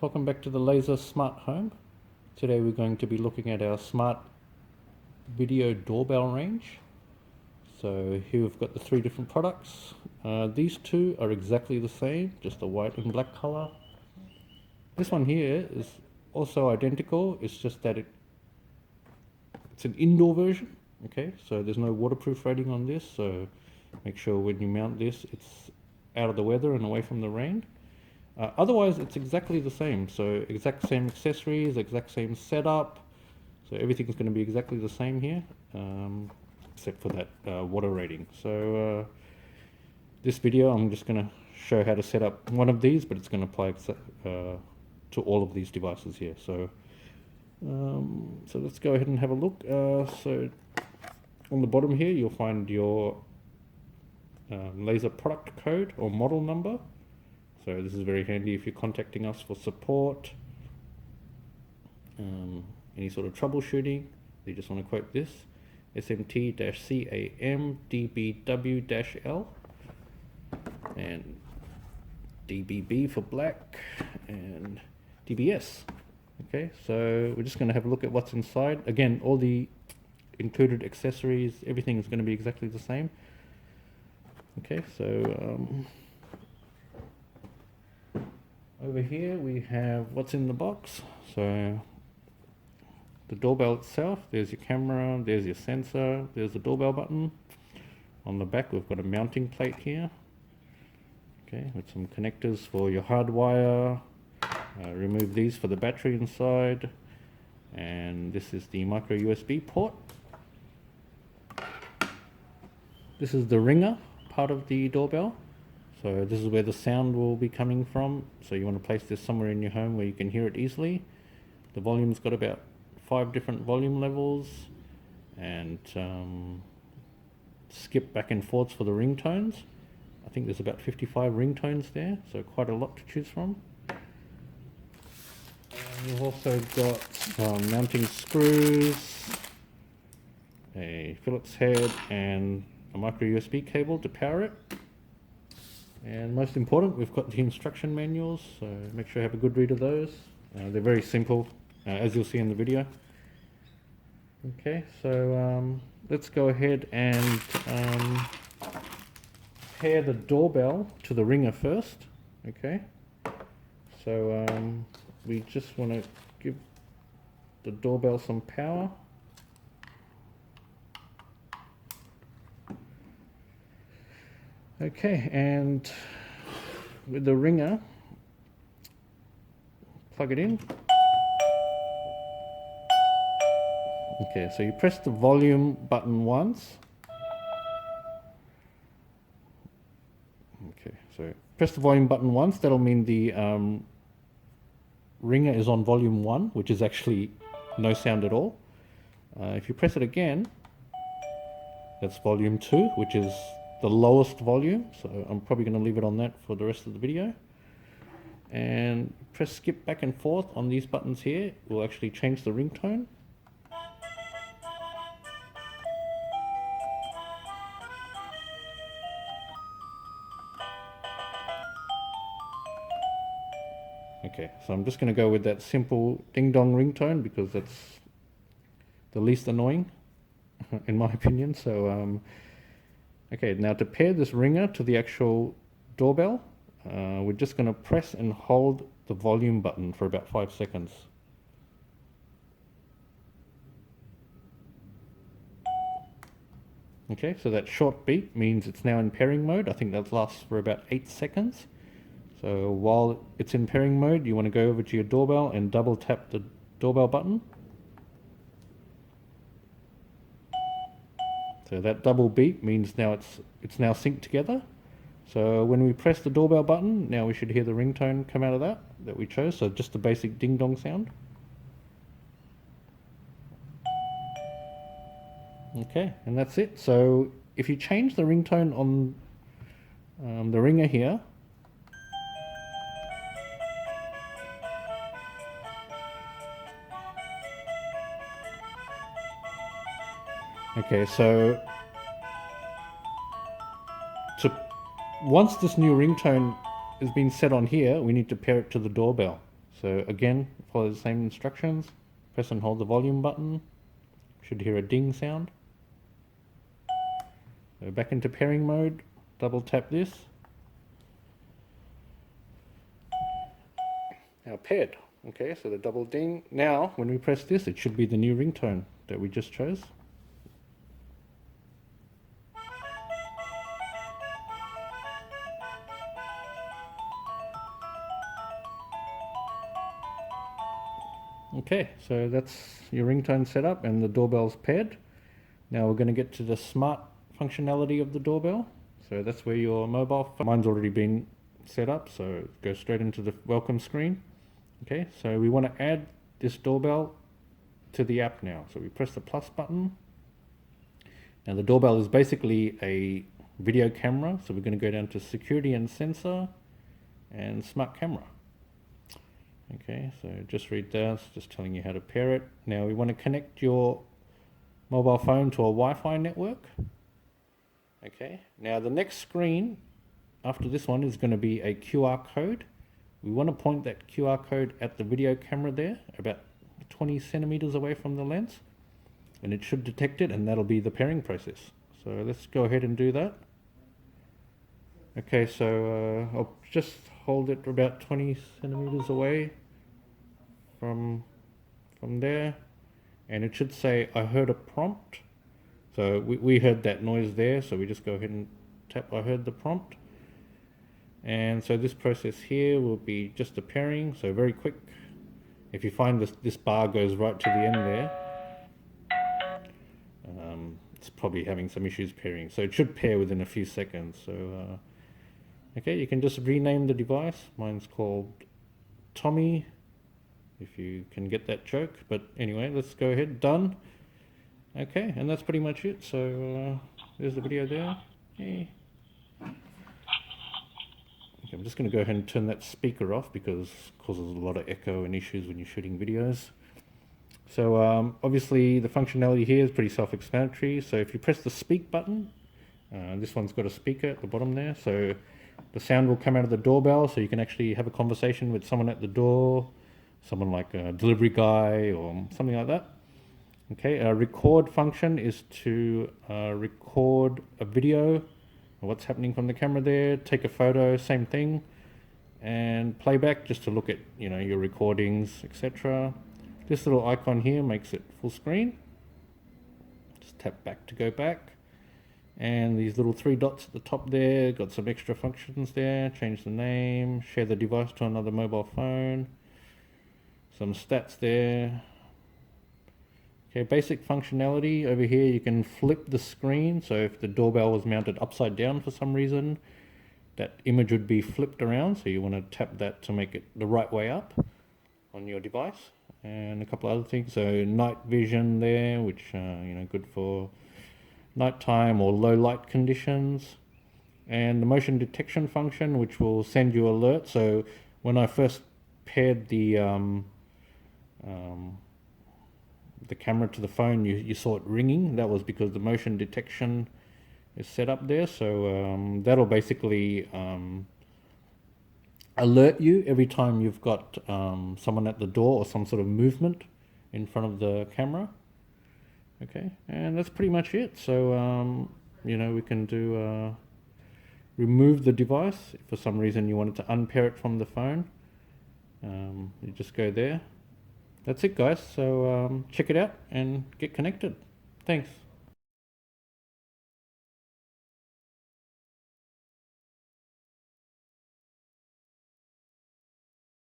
welcome back to the Laser Smart Home. Today we're going to be looking at our smart video doorbell range. So here we've got the three different products. These two are exactly the same, just a white and black color. This one here is also identical, it's just that it's an indoor version. Okay, so there's no waterproof rating on this, so make sure when you mount this it's out of the weather and away from the rain. Otherwise it's exactly the same, so exact same accessories, exact same setup, so everything's going to be exactly the same here, except for that water rating. So this video I'm just going to show how to set up one of these, but it's going to apply to all of these devices here. So so let's go ahead and have a look. So on the bottom here you'll find your laser product code or model number. So this is very handy if you're contacting us for support, any sort of troubleshooting. You just want to quote this, SMT-CAMDBW-L, and DBB for black, and DBS. Okay, so we're just going to have a look at what's inside. Again, all the included accessories, everything is going to be exactly the same. Okay, so over here we have what's in the box. So the doorbell itself, there's your camera, there's your sensor, there's the doorbell button. On the back we've got a mounting plate here, okay, with some connectors for your hardwire. Remove these for the battery inside, and this is the micro USB port. This is the ringer part of the doorbell. So this is where the sound will be coming from. So you want to place this somewhere in your home where you can hear it easily. The volume's got about 5 different volume levels, and skip back and forth for the ringtones. I think there's about 55 ringtones there, so quite a lot to choose from. And you've also got some mounting screws, a Phillips head, and a micro USB cable to power it. And most important, we've got the instruction manuals, so make sure you have a good read of those. They're very simple, as you'll see in the video. Okay, so let's go ahead and pair the doorbell to the ringer first. Okay, so we just want to give the doorbell some power. Okay, and with the ringer, plug it in. Okay, so you press the volume button once. Okay, so press the volume button once, that'll mean the ringer is on volume 1, which is actually no sound at all. If you press it again, that's volume 2, which is the lowest volume, so I'm probably going to leave it on that for the rest of the video. And press skip back and forth on these buttons here will actually change the ringtone. Okay, so I'm just going to go with that simple ding dong ringtone because that's the least annoying in my opinion. So okay, now to pair this ringer to the actual doorbell, we're just going to press and hold the volume button for about 5 seconds. Okay, so that short beep means it's now in pairing mode. I think that lasts for about 8 seconds. So while it's in pairing mode, you want to go over to your doorbell and double tap the doorbell button. So that double beep means now it's now synced together. So when we press the doorbell button, now we should hear the ringtone come out of that we chose. So just the basic ding dong sound. Okay, and that's it. So if you change the ringtone on the ringer here, okay, so once this new ringtone has been set on here, we need to pair it to the doorbell. So again, follow the same instructions. Press and hold the volume button. Should hear a ding sound. So back into pairing mode, double tap this. Now paired. Okay, so the double ding. Now, when we press this, it should be the new ringtone that we just chose. Okay, so that's your ringtone set up and the doorbell's paired. Now we're going to get to the smart functionality of the doorbell. So that's where your mobile phone, mine's already been set up, so go straight into the welcome screen. Okay, so we want to add this doorbell to the app now. So we press the plus button. Now the doorbell is basically a video camera, so we're going to go down to security and sensor and smart camera. Okay, so just read this, just telling you how to pair it. Now we want to connect your mobile phone to a Wi-Fi network. Okay, now the next screen after this one is going to be a QR code. We want to point that QR code at the video camera there, about 20 centimeters away from the lens, and it should detect it, and that'll be the pairing process. So let's go ahead and do that. Okay, so I'll just hold it about 20 centimeters away from there, and it should say I heard a prompt. So we heard that noise there, so we just go ahead and tap I heard the prompt. And so this process here will be just a pairing, so very quick. If you find this bar goes right to the end there, it's probably having some issues pairing. So it should pair within a few seconds. So okay, you can just rename the device. Mine's called Tommy, if you can get that joke. But anyway, let's go ahead, done. Okay, and that's pretty much it. So there's the video there. Okay, I'm just going to go ahead and turn that speaker off because it causes a lot of echo and issues when you're shooting videos. So obviously the functionality here is pretty self-explanatory. So if you press the speak button, this one's got a speaker at the bottom there. So the sound will come out of the doorbell, so you can actually have a conversation with someone at the door, someone like a delivery guy or something like that. Okay, a record function is to record a video, what's happening from the camera there, take a photo, same thing, and playback just to look at your recordings, etc. This little icon here makes it full screen. Just tap back to go back. And these little 3 dots at the top there, got some extra functions there. Change the name, share the device to another mobile phone. Some stats there. Okay, basic functionality over here, you can flip the screen. So if the doorbell was mounted upside down for some reason, that image would be flipped around. So you want to tap that to make it the right way up on your device. And a couple other things. So night vision there, which good for nighttime or low light conditions, and the motion detection function, which will send you alerts. So when I first paired the camera to the phone, you saw it ringing. That was because the motion detection is set up there. So that'll basically alert you every time you've got someone at the door or some sort of movement in front of the camera. Okay, and that's pretty much it. So we can do remove the device if for some reason you wanted to unpair it from the phone. You just go there. That's it, guys. So check it out and get connected. Thanks.